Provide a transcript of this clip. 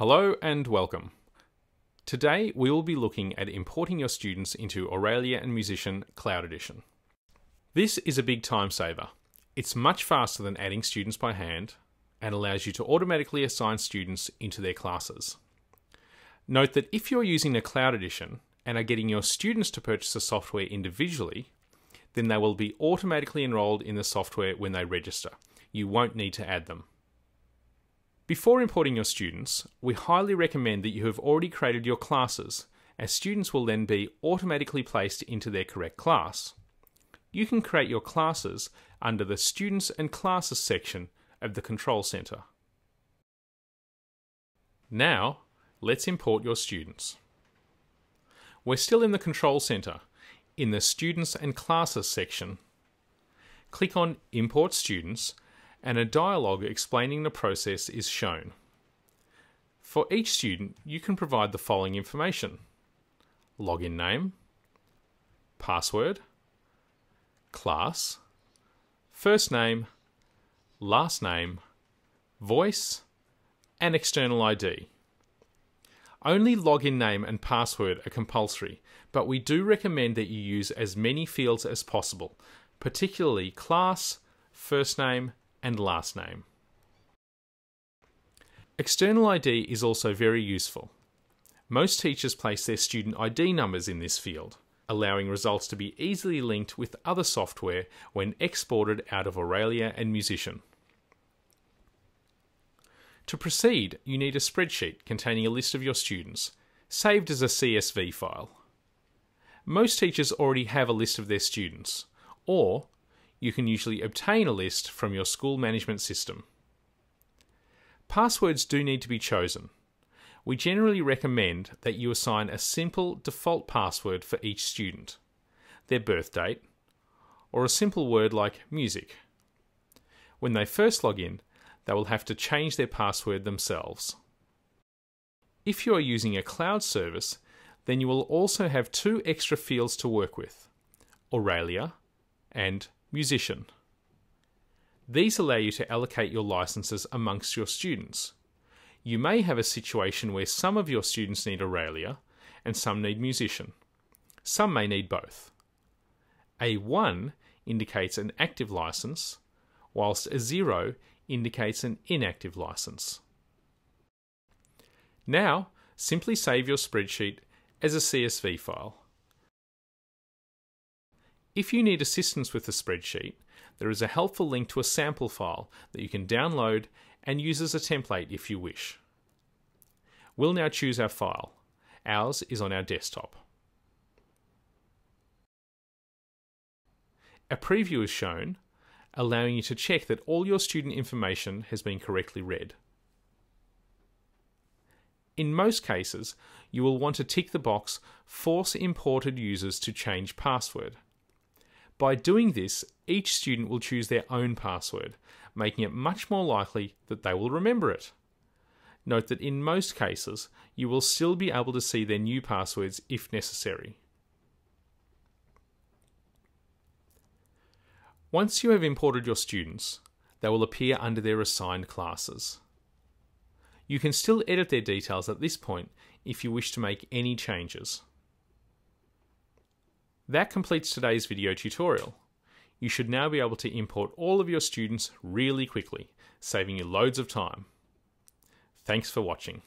Hello and welcome. Today we will be looking at importing your students into Auralia Musition Cloud Edition. This is a big time saver. It's much faster than adding students by hand and allows you to automatically assign students into their classes. Note that if you're using the Cloud Edition and are getting your students to purchase the software individually, then they will be automatically enrolled in the software when they register. You won't need to add them. Before importing your students, we highly recommend that you have already created your classes, as students will then be automatically placed into their correct class. You can create your classes under the Students and Classes section of the Control Center. Now, let's import your students. We're still in the Control Center, in the Students and Classes section. Click on Import Students, and a dialog explaining the process is shown. For each student, you can provide the following information: login name, password, class, first name, last name, voice, and external ID. Only login name and password are compulsory, but we do recommend that you use as many fields as possible, particularly class, first name, and last name. External ID is also very useful. Most teachers place their student ID numbers in this field, allowing results to be easily linked with other software when exported out of Auralia and Musition. To proceed, you need a spreadsheet containing a list of your students, saved as a CSV file. Most teachers already have a list of their students, or you can usually obtain a list from your school management system. Passwords do need to be chosen. We generally recommend that you assign a simple default password for each student, their birth date, or a simple word like music. When they first log in, they will have to change their password themselves. If you are using a cloud service, then you will also have two extra fields to work with: Auralia and Musition. These allow you to allocate your licenses amongst your students. You may have a situation where some of your students need Auralia and some need Musition. Some may need both. A 1 indicates an active license, whilst a 0 indicates an inactive license. Now, simply save your spreadsheet as a CSV file. If you need assistance with the spreadsheet, there is a helpful link to a sample file that you can download and use as a template if you wish. We'll now choose our file. Ours is on our desktop. A preview is shown, allowing you to check that all your student information has been correctly read. In most cases, you will want to tick the box "Force imported users to change password." By doing this, each student will choose their own password, making it much more likely that they will remember it. Note that in most cases, you will still be able to see their new passwords if necessary. Once you have imported your students, they will appear under their assigned classes. You can still edit their details at this point if you wish to make any changes. That completes today's video tutorial. You should now be able to import all of your students really quickly, saving you loads of time. Thanks for watching.